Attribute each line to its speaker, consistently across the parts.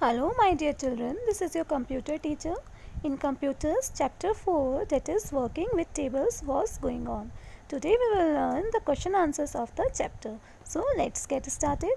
Speaker 1: Hello my dear children, this is your computer teacher. In computers chapter 4, that is working with tables, was going on. Today we will learn the question answers of the chapter. So let's get started.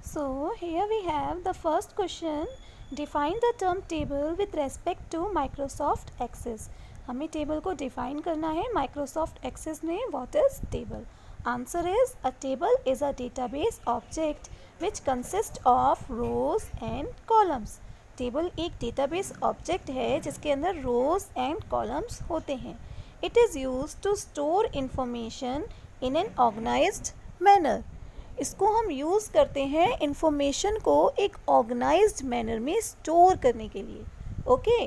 Speaker 1: So here we have the first question. Define the term table with respect to Microsoft Access. हमें table को define करना है Microsoft Access में. What is table? Answer is a table is a database object which consists of rows and columns. Table एक database object है जिसके अंदर rows and columns होते हैं. It is use to store information in an organised manner. इसको हम use करते हैं इंफॉर्मेशन को एक ऑर्गेनाइज्ड मैनर में स्टोर करने के लिए. Okay,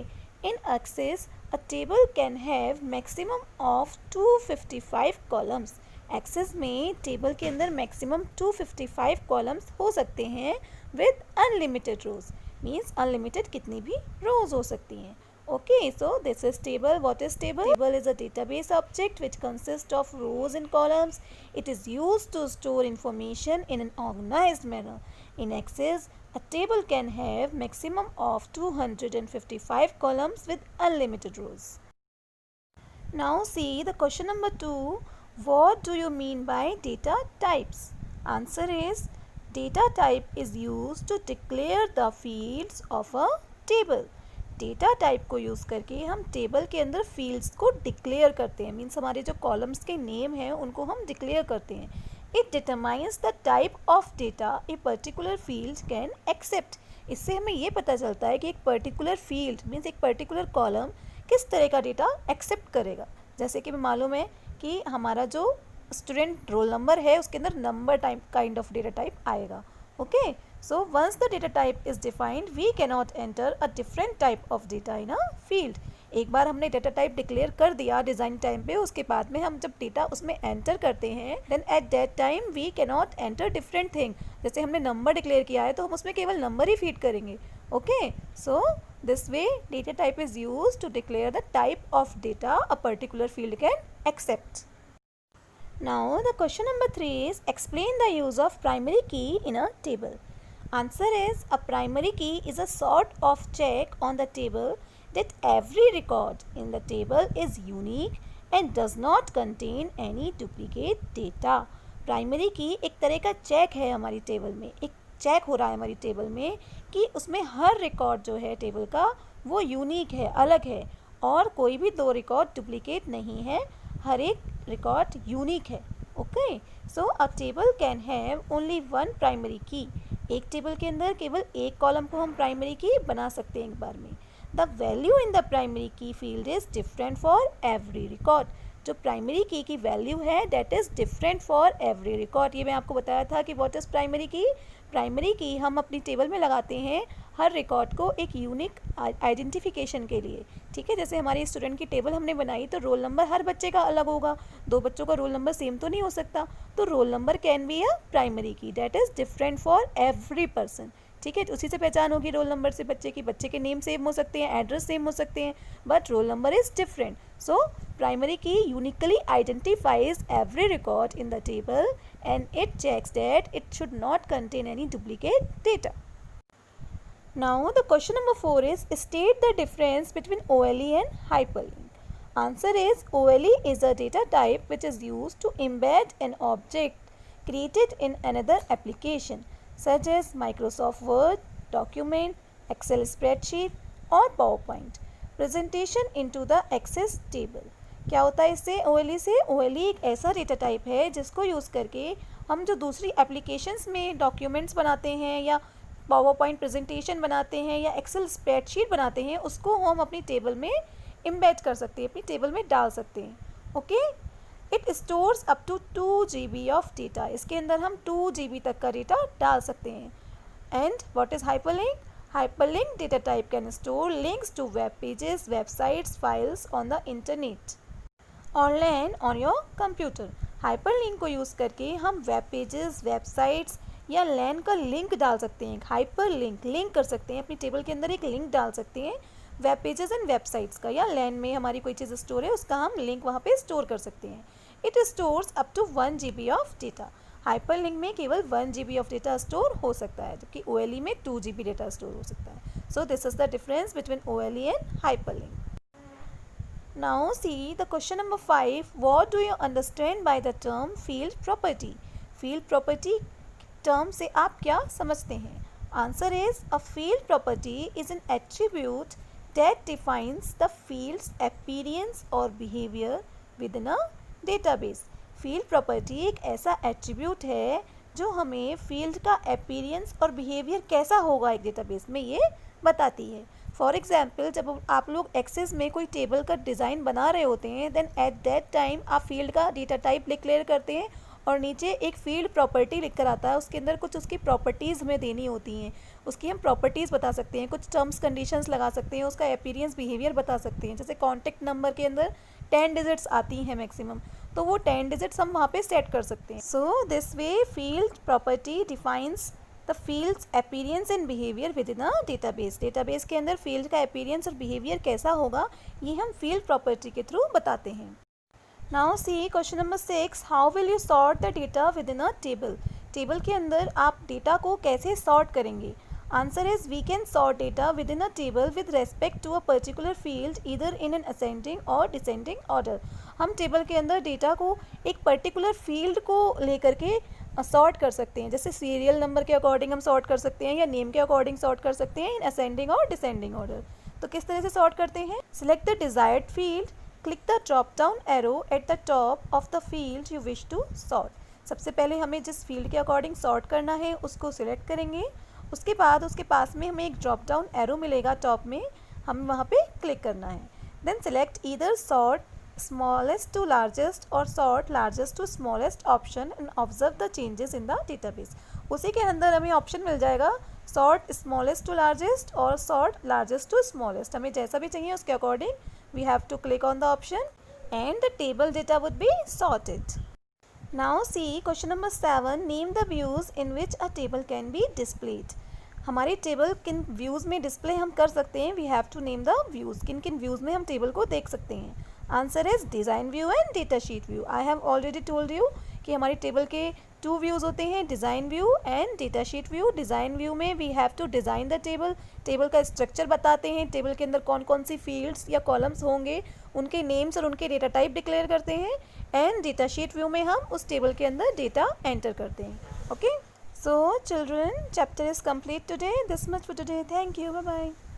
Speaker 1: in Access a table can have maximum of 255 columns. Access में टेबल के अंदर मैक्सिमम 255 कॉलम्स हो सकते हैं with unlimited rows. Means unlimited कितनी भी रोज हो सकती हैं. Okay, so this is table. What is table? Table is a database object which consists of rows and columns. It is used to store information in an organized manner. In Access, a table can have maximum of 255 columns with unlimited rows. Now see the question number 2. What do you mean by data types? Answer is data type is used to declare the fields of a table. Data type को use करके हम table के अंदर fields को declare करते हैं. Means हमारे जो कॉलम्स के नेम हैं उनको हम डिक्लेयर करते हैं. It determines the type of data a particular field can accept. इससे हमें ये पता चलता है कि एक पर्टिकुलर फील्ड मीन्स एक पर्टिकुलर कॉलम किस तरह का डेटा एक्सेप्ट करेगा. जैसे कि मालूम है कि हमारा जो स्टूडेंट रोल नंबर है उसके अंदर number type kind of data type आएगा. Okay, so once the data type is defined, we cannot enter a different type of data in a field. एक बार हमने डेटा टाइप डिक्लेयर कर दिया design time पे, उसके बाद में हम जब डेटा उसमें एंटर करते हैं then at that time we cannot enter different thing. जैसे हमने नंबर डिक्लेयर किया है तो हम उसमें केवल नंबर ही फीड करेंगे. Okay, so this way data type is use to declare the type of data a particular field can accept. Now the question number 3 is explain the use of primary key in a table. Answer is a primary key is a sort of check on the table that every record in the table is unique and does not contain any duplicate data. Primary key एक तरह का check है हमारी table में. एक check हो रहा है हमारी टेबल में कि उसमें हर रिकॉर्ड जो है टेबल का वो यूनिक है, अलग है और कोई भी दो रिकॉर्ड डुप्लीकेट नहीं है. हर एक रिकॉर्ड यूनिक है. Okay, so a table can have only one primary की. एक टेबल के अंदर केवल एक कॉलम को हम प्राइमरी की बना सकते हैं एक बार में. The value in the primary key field is different for every record. जो प्राइमरी की वैल्यू है that is different for every record. ये मैं आपको बताया था कि what is primary key. Primary key हम अपनी टेबल में लगाते हैं हर रिकॉर्ड को एक यूनिक आइडेंटिफिकेशन के लिए. ठीक है, जैसे हमारी स्टूडेंट की टेबल हमने बनाई तो रोल नंबर हर बच्चे का अलग होगा. दो बच्चों का रोल नंबर सेम तो नहीं हो सकता. तो roll number can be a primary key that is different for every person. ठीक है, उसी से पहचान होगी रोल नंबर से. बच्चे के नेम सेम हो सकते हैं, एड्रेस सेम हो सकते हैं, but roll number is different. So primary key uniquely identifies every record in the table and it checks that it should not contain any duplicate data. Now the question number 4 is state the difference between OLE and hyperlink. Answer is OLE is a data type which is used to embed an object created in another application such as Microsoft Word, document, Excel spreadsheet or PowerPoint presentation into the Access table. क्या होता है इससे OLE से? OLE एक ऐसा data type है जिसको use करके हम जो दूसरी एप्लीकेशंस में डॉक्यूमेंट्स बनाते हैं या पावर पॉइंट प्रेजेंटेशन बनाते हैं या एक्सेल स्प्रेडशीट बनाते हैं उसको हम अपनी टेबल में एम्बेड कर सकते हैं, अपनी टेबल में डाल सकते हैं. Okay, it stores up to 2 GB of data. इसके अंदर हम 2 GB तक का डेटा डाल सकते हैं. And what is hyperlink? Hyperlink data type can store links to web pages, websites, files on the internet online on your computer. Hyperlink को use करके हम वेब पेजेस, वेबसाइट्स या लैन का लिंक डाल सकते हैं. हाइपरलिंक लिंक कर सकते हैं, अपनी टेबल के अंदर एक लिंक डाल सकते हैं वेब पेजेस एंड वेबसाइट्स का, या लैन में हमारी कोई चीज़ स्टोर है उसका हम लिंक वहाँ पे स्टोर कर सकते हैं. It stores up to 1 GB of data. Hyperlink में केवल 1 GB ऑफ डेटा स्टोर हो सकता है, जबकि OLE में 2 GB डेटा स्टोर हो सकता है. So this is the difference between OLE and hyperlink. Now see the question number 5. What do you understand by the term field property? Field property term से आप क्या समझते हैं? Answer is a field property is an attribute that defines the field's appearance or behavior within a database. Field property एक ऐसा attribute है जो हमें field का appearance और behavior कैसा होगा एक database में ये बताती है. फॉर एग्जाम्पल, जब आप लोग एक्सेस में कोई टेबल का डिज़ाइन बना रहे होते हैं, देन एट दैट टाइम आप फील्ड का डेटा टाइप डिक्लेयर करते हैं और नीचे एक फील्ड प्रॉपर्टी लिख कर आता है. उसके अंदर कुछ उसकी प्रॉपर्टीज़ हमें देनी होती हैं. उसकी हम प्रॉपर्टीज़ बता सकते हैं, कुछ टर्म्स कंडीशंस लगा सकते हैं, उसका अपीयरेंस बिहेवियर बता सकते हैं. जैसे कॉन्टैक्ट नंबर के अंदर 10 डिजिट्स आती हैं मैक्सिमम, तो वो 10 डिजिट्स हम वहाँ पे सेट कर सकते हैं. सो this way field property defines the fields appearance and behaviour with in a database. Database के अंदर फील्ड का अपीयरेंस और बिहेवियर कैसा होगा ये हम फील्ड प्रॉपर्टी के थ्रू बताते हैं. Now see question number 6. How will you sort the data within a table. Table के अंदर आप डेटा को कैसे सॉर्ट करेंगे? Answer is we can sort data within a table with respect to a particular field either in an ascending और descending order. हम table के अंदर डेटा को एक पर्टिकुलर फील्ड को लेकर के सॉर्ट कर सकते हैं. जैसे सीरियल नंबर के अकॉर्डिंग हम सॉर्ट कर सकते हैं या नेम के अकॉर्डिंग सॉर्ट कर सकते हैं इन असेंडिंग और डिसेंडिंग ऑर्डर. तो किस तरह से सॉर्ट करते हैं? Select the desired field, click the drop down arrow at the top of the field you wish to sort. सबसे पहले हमें जिस फील्ड के अकॉर्डिंग सॉर्ट करना है उसको सिलेक्ट करेंगे. उसके बाद उसके पास में हमें एक ड्रॉप डाउन एरो मिलेगा टॉप में, हम वहाँ पे क्लिक करना है. Then select either sort smallest to largest or sort largest to smallest option and observe the changes in the database. उसी के अंदर हमें ऑप्शन मिल जाएगा sort smallest to largest और sort largest to smallest. हमें जैसा भी चाहिए उसके according we have to click on the option and the table data would be sorted. Now see question number 7. Name the views in which a table can be displayed. हमारी table किन views में display हम कर सकते हैं? We have to name the views. किन किन views में हम टेबल को देख सकते हैं? Answer is design view and data sheet view. I have already told you कि हमारी टेबल के 2 व्यूज़ होते हैं, design view and data sheet view. Design view में we have to design the table. Table का स्ट्रक्चर बताते हैं, table के अंदर कौन कौन सी फील्ड्स या कॉलम्स होंगे, उनके नेम्स और उनके डेटा टाइप डिक्लेयर करते हैं. एंड डेटा शीट व्यू में हम उस टेबल के अंदर डेटा एंटर करते हैं. Okay, so children, chapter is complete today. This much for today. Thank you. Bye bye.